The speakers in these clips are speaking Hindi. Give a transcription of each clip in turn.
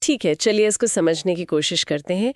ठीक है, चलिए इसको समझने की कोशिश करते हैं।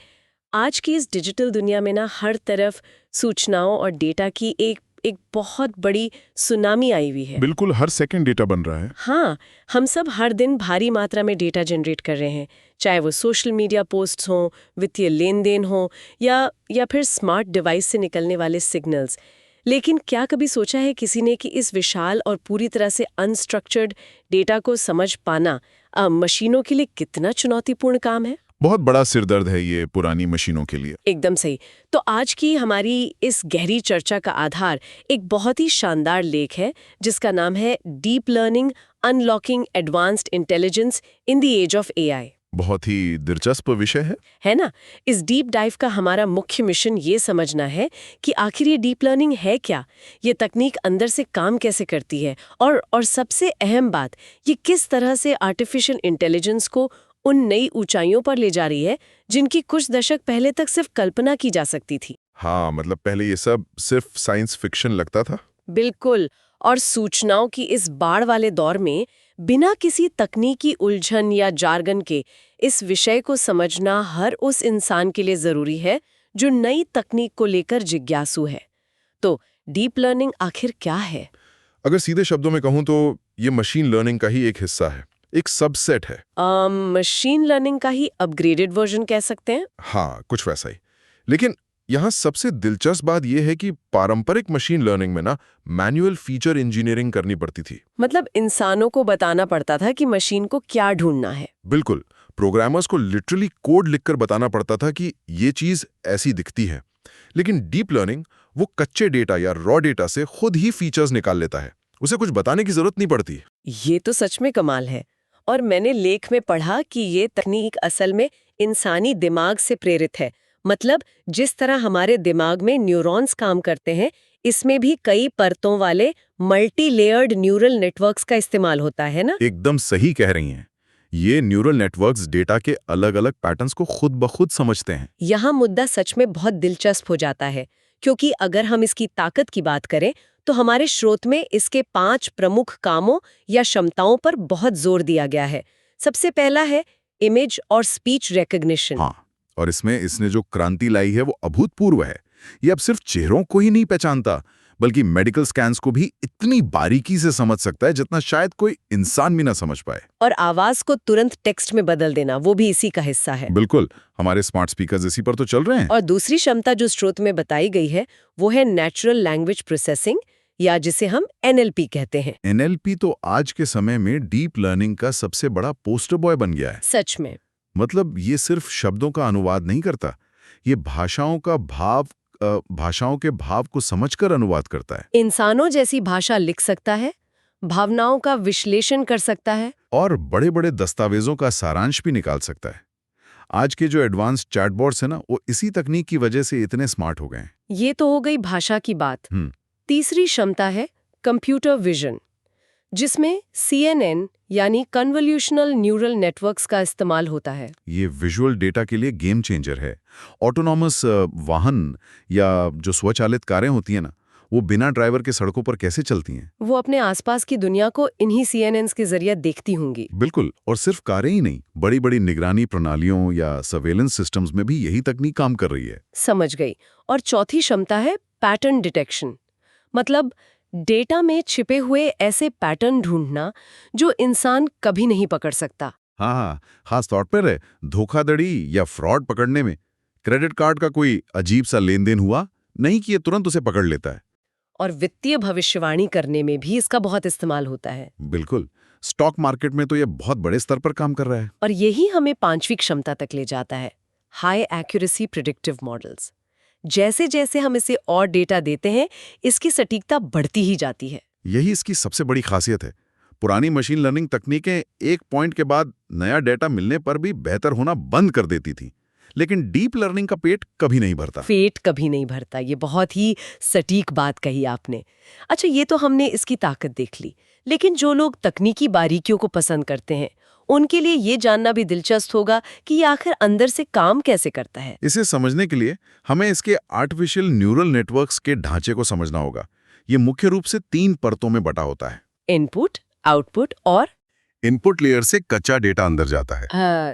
आज की इस डिजिटल दुनिया में ना हर तरफ सूचनाओं और डेटा की एक एक बहुत बड़ी सुनामी आई हुई है। बिल्कुल, हर सेकंड डेटा बन रहा है। हाँ, हम सब हर दिन भारी मात्रा में डेटा जनरेट कर रहे हैं, चाहे वो सोशल मीडिया पोस्ट्स हों, वित्तीय लेन देन हो या फिर स्मार्ट डिवाइस से निकलने वाले सिग्नल्स। लेकिन क्या कभी सोचा है किसी ने कि इस विशाल और पूरी तरह से अनस्ट्रक्चर्ड डेटा को समझ पाना मशीनों के लिए कितना चुनौतीपूर्ण काम है? बहुत बड़ा सिरदर्द है ये पुरानी मशीनों के लिए। एकदम सही। तो आज की हमारी इस गहरी चर्चा का आधार एक बहुत ही शानदार लेख है जिसका नाम है deep learning unlocking advanced intelligence in the age of AI. बहुत ही दिलचस्प विषय है ना? इस डीप डाइव का हमारा मुख्य मिशन ये समझना है कि आखिर ये डीप लर्निंग है क्या, ये तकनीक अंदर से काम कैसे करती है और सबसे अहम बात, ये किस तरह से आर्टिफिशियल इंटेलिजेंस को उन नई ऊंचाइयों पर ले जा रही है जिनकी कुछ दशक पहले तक सिर्फ कल्पना की जा सकती थी। हाँ, मतलब पहले ये सब सिर्फ साइंस फिक्शन लगता था। बिल्कुल। और सूचनाओं की इस बाढ़ वाले दौर में बिना किसी तकनीकी उलझन या जार्गन के इस विषय को समझना हर उस इंसान के लिए जरूरी है जो नई तकनीक को लेकर जिज्ञासु है। तो डीप लर्निंग आखिर क्या है? अगर सीधे शब्दों में कहूँ तो ये मशीन लर्निंग का ही एक हिस्सा है, एक सबसेट है। मशीन लर्निंग का ही अपग्रेडेड वर्जन कह सकते हैं। हाँ, कुछ वैसा ही। लेकिन यहाँ सबसे दिलचस्प बात यह है कि पारंपरिक मशीन लर्निंग में ना मैन्युअल फीचर इंजीनियरिंग करनी पड़ती थी। मतलब इंसानों को बताना पड़ता था कि मशीन को क्या ढूंढना है। बिल्कुल, प्रोग्रामर्स को लिटरली कोड लिखकर बताना पड़ता था कि ये चीज ऐसी दिखती है। लेकिन डीप लर्निंग वो कच्चे डेटा या रॉ डेटा से खुद ही फीचर्स निकाल लेता है, उसे कुछ बताने की जरूरत नहीं पड़ती। ये तो सच में कमाल है। और मैंने लेख में पढ़ा कि ये तकनीक असल में इंसानी दिमाग से प्रेरित है। मतलब जिस तरह हमारे दिमाग में न्यूरॉन्स काम करते हैं, इसमें भी कई परतों वाले मल्टी लेयर्ड न्यूरल नेटवर्क्स का इस्तेमाल होता है ना? एकदम सही कह रही हैं। ये न्यूरल नेटवर्क्स डेटा के अलग-अलग पैटर्न्स को खुद ब खुद समझते हैं। यहाँ मुद्दा सच में बहुत दिलचस्प हो जाता है, क्योंकि अगर हम इसकी ताकत की बात करें तो हमारे स्रोत में इसके 5 प्रमुख कामों या क्षमताओं पर बहुत जोर दिया गया है। सबसे पहला है इमेज और स्पीच रिकॉग्निशन। हाँ, और इसमें इसने जो क्रांति लाई है वो अभूतपूर्व है। ये अब सिर्फ चेहरों को ही नहीं पहचानता, बल्कि मेडिकल स्कैन्स को भी इतनी बारीकी से समझ सकता है जितना शायद कोई इंसान भी ना समझ पाए। और आवाज को तुरंत टेक्स्ट में बदल देना, वो भी इसी का हिस्सा है। बिल्कुल, हमारे स्मार्ट स्पीकर्स इसी पर तो चल रहे हैं। और दूसरी क्षमता जो स्रोत में बताई गई है वो है नेचुरल लैंग्वेज प्रोसेसिंग, या जिसे हम एनएलपी कहते हैं। एनएलपी तो आज के समय में डीप लर्निंग का सबसे बड़ा पोस्टर बॉय बन गया है। सच में। मतलब ये सिर्फ शब्दों का अनुवाद नहीं करता, ये भाषाओं के भाव को समझकर अनुवाद करता है। इंसानों जैसी भाषा लिख सकता है, भावनाओं का विश्लेषण कर सकता है और बड़े-बड़े दस्तावेजों का सारांश भी निकाल सकता है। आज के जो एडवांस्ड चैटबॉट्स हैं ना, वो इसी तकनीक की वजह से इतने स्मार्ट हो गए हैं। ये तो हो गई भाषा की बात। तीसरी क्षमता है कंप्यूटर विजन, जिसमें CNN यानी कन्वोल्यूशनल न्यूरल नेटवर्क्स का इस्तेमाल होता है। ये विजुअल डेटा के लिए गेम चेंजर है। ऑटोनॉमस वाहन या जो स्वचालित कारें होती हैं ना, वो बिना ड्राइवर के सड़कों पर कैसे चलती हैं? वो अपने आसपास की दुनिया को इन्हीं CNNs के जरिए देखती होंगी। बिल्कुल, और सिर्फ कारें ही नहीं, बड़ी-बड़ी निगरानी प्रणालियों या सर्वेलेंस सिस्टम्स में भी यही तकनीक काम कर रही है। समझ गई। और चौथी क्षमता है पैटर्न डिटेक्शन। मतलब डेटा में छिपे हुए ऐसे पैटर्न ढूंढना जो इंसान कभी नहीं पकड़ सकता। हाँ, खास तौर पर है धोखाधड़ी या फ्रॉड पकड़ने में। क्रेडिट कार्ड का कोई अजीब सा लेन देन हुआ नहीं कि ये तुरंत उसे पकड़ लेता है। और वित्तीय भविष्यवाणी करने में भी इसका बहुत इस्तेमाल होता है। बिल्कुल, स्टॉक मार्केट में तो ये बहुत बड़े स्तर पर काम कर रहा है। और यही हमें 5वीं क्षमता तक ले जाता है, हाई एक्यूरेसी प्रिडिक्टिव मॉडल्स। जैसे जैसे हम इसे और डेटा देते हैं, इसकी सटीकता बढ़ती ही जाती है। यही इसकी सबसे बड़ी खासियत है। पुरानी मशीन लर्निंग तकनीकें एक पॉइंट के बाद नया डेटा मिलने पर भी बेहतर होना बंद कर देती थी, लेकिन डीप लर्निंग का पेट कभी नहीं भरता। पेट कभी नहीं भरता, ये बहुत ही सटीक बात कही आपने। अच्छा, ये तो हमने इसकी ताकत देख ली, लेकिन जो लोग तकनीकी बारीकियों को पसंद करते हैं, उनके लिए ये जानना भी दिलचस्प होगा कि ये आखिर अंदर से काम कैसे करता है। इसे समझने के लिए हमें इसके आर्टिफिशियल न्यूरल नेटवर्क्स के ढांचे को समझना होगा। ये मुख्य रूप से 3 परतों में बटा होता है। इनपुट, आउटपुट और इनपुट लेयर से कच्चा डेटा अंदर जाता है।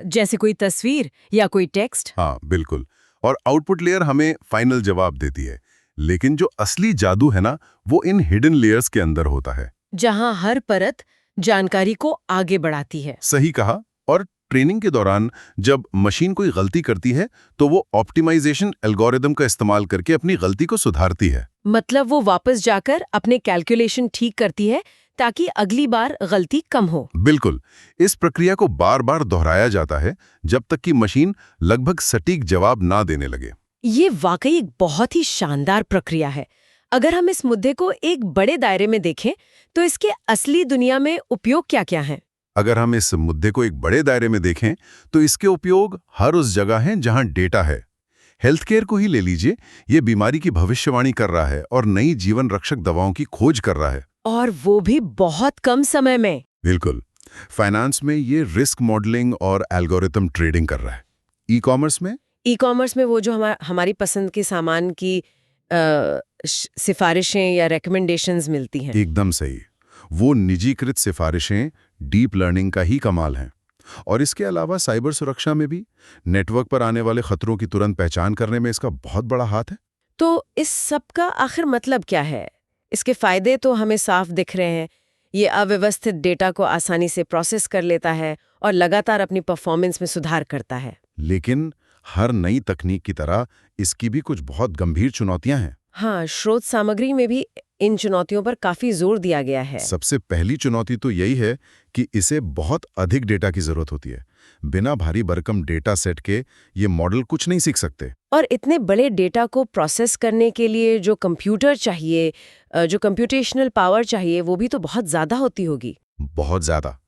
जैसे कोई तस्वीर या कोई टेक्स्ट। हाँ, बिल्कुल। और आउटपुट लेयर हमें फाइनल जवाब देती है। लेकिन जो असली जादू है ना, वो इन हिडन लेयर्स के अंदर होता है, जहां हर परत जानकारी को आगे बढ़ाती है। सही कहा। और ट्रेनिंग के दौरान जब मशीन कोई गलती करती है तो वो ऑप्टिमाइजेशन एल्गोरिदम का इस्तेमाल करके अपनी गलती को सुधारती है। मतलब वो वापस जाकर अपने कैलकुलेशन ठीक करती है ताकि अगली बार गलती कम हो। बिल्कुल। इस प्रक्रिया को बार बार दोहराया जाता है जब तक कि मशीन लगभग सटीक जवाब ना देने लगे। ये वाकई एक बहुत ही शानदार प्रक्रिया है। अगर हम इस मुद्दे को एक बड़े दायरे में देखें तो इसके असली दुनिया में उपयोग क्या-क्या हैं? अगर हम इस मुद्दे को एक बड़े दायरे में देखें तो इसके उपयोग हर उस जगह हैं जहां डेटा है। हेल्थ केयर को ही ले लीजिए, ये बीमारी की भविष्यवाणी कर रहा है और नई जीवन रक्षक दवाओं की खोज कर रहा है। और वो भी बहुत कम समय में। बिल्कुल। फाइनेंस में ये रिस्क मॉडलिंग और एल्गोरिथम ट्रेडिंग कर रहा है। ई-कॉमर्स में वो जो हमारी पसंद के सामान की सिफारिशें या रिकमेंडेशंस मिलती हैं। एकदम सही। वो निजीकृत सिफारिशें डीप लर्निंग का ही कमाल हैं। और इसके अलावा साइबर सुरक्षा में भी नेटवर्क पर आने वाले खतरों की तुरंत पहचान करने में इसका बहुत बड़ा हाथ है। तो इस सब का आखिर मतलब क्या है? इसके फायदे तो हमें साफ दिख रहे हैं। ये अव्यवस्थित डेटा को आसानी से प्रोसेस कर लेता है और लगातार अपनी परफॉर्मेंस में सुधार करता है। लेकिन हर नई तकनीक की तरह इसकी भी कुछ बहुत गंभीर चुनौतियां हैं। हाँ, स्रोत सामग्री में भी इन चुनौतियों पर काफी जोर दिया गया है। सबसे पहली चुनौती तो यही है कि इसे बहुत अधिक डेटा की जरूरत होती है। बिना भारी भरकम डेटा सेट के ये मॉडल कुछ नहीं सीख सकते। और इतने बड़े डेटा को प्रोसेस करने के लिए जो कंप्यूटर चाहिए, जो कंप्यूटेशनल पावर चाहिए, वो भी तो बहुत ज्यादा होती होगी। बहुत ज्यादा।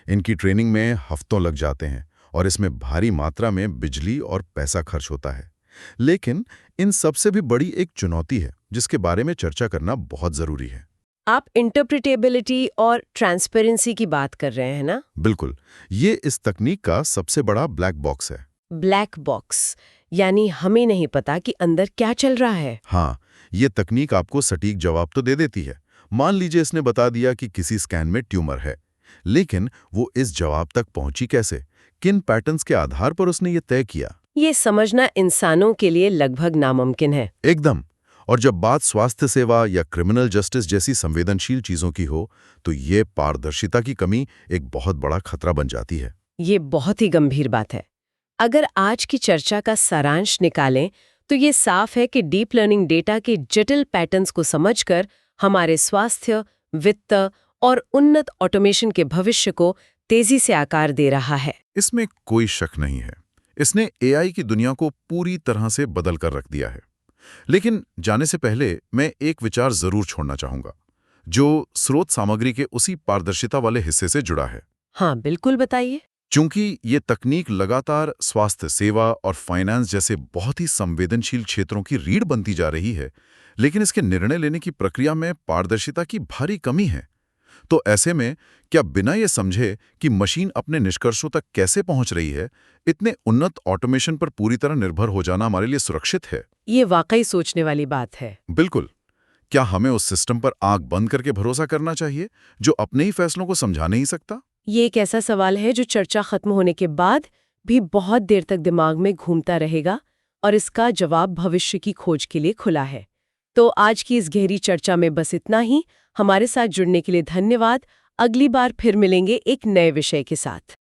इनकी ट्रेनिंग में हफ्तों लग जाते हैं और इसमें भारी मात्रा में बिजली और पैसा खर्च होता है। लेकिन इन सबसे भी बड़ी एक चुनौती है जिसके बारे में चर्चा करना बहुत जरूरी है। आप इंटरप्रिटेबिलिटी और ट्रांसपेरेंसी की बात कर रहे हैं ना? बिल्कुल। ये इस तकनीक का सबसे बड़ा ब्लैक बॉक्स है। ब्लैक बॉक्स यानी हमें नहीं पता कि अंदर क्या चल रहा है। हाँ, ये तकनीक आपको सटीक जवाब तो दे देती है। मान लीजिए इसने बता दिया कि किसी स्कैन में ट्यूमर है, लेकिन वो इस जवाब तक पहुंची कैसे, किन पैटर्न्स के आधार पर उसने ये तय किया, ये समझना इंसानों के लिए लगभग नामुमकिन है। एकदम। और जब बात स्वास्थ्य सेवा या क्रिमिनल जस्टिस जैसी संवेदनशील चीजों की हो तो ये पारदर्शिता की कमी एक बहुत बड़ा खतरा बन जाती है। ये बहुत ही गंभीर बात है। अगर आज की चर्चा का सारांश निकालें तो ये साफ है कि डीप लर्निंग डेटा के जटिल पैटर्न्स को समझकर हमारे स्वास्थ्य, वित्त और उन्नत ऑटोमेशन के भविष्य को तेजी से आकार दे रहा है। इसमें कोई शक नहीं है। इसने एआई की दुनिया को पूरी तरह से बदल कर रख दिया है। लेकिन जाने से पहले मैं एक विचार जरूर छोड़ना चाहूंगा जो स्रोत सामग्री के उसी पारदर्शिता वाले हिस्से से जुड़ा है। हाँ, बिल्कुल बताइए। चूंकि ये तकनीक लगातार स्वास्थ्य सेवा और फाइनेंस जैसे बहुत ही संवेदनशील क्षेत्रों की रीढ़ बनती जा रही है, लेकिन इसके निर्णय लेने की प्रक्रिया में पारदर्शिता की भारी कमी है। तो ऐसे में क्या बिना ये समझे कि मशीन अपने निष्कर्षों तक कैसे पहुंच रही है, इतने उन्नत ऑटोमेशन पर पूरी तरह निर्भर हो जाना हमारे लिए सुरक्षित है? ये वाकई सोचने वाली बात है। बिल्कुल। क्या हमें उस सिस्टम पर आंख बंद करके भरोसा करना चाहिए जो अपने ही फैसलों को समझा नहीं सकता? ये एक ऐसा सवाल है जो चर्चा खत्म होने के बाद भी बहुत देर तक दिमाग में घूमता रहेगा और इसका जवाब भविष्य की खोज के लिए खुला है। तो आज की इस गहरी चर्चा में बस इतना ही। हमारे साथ जुड़ने के लिए धन्यवाद। अगली बार फिर मिलेंगे एक नए विषय के साथ।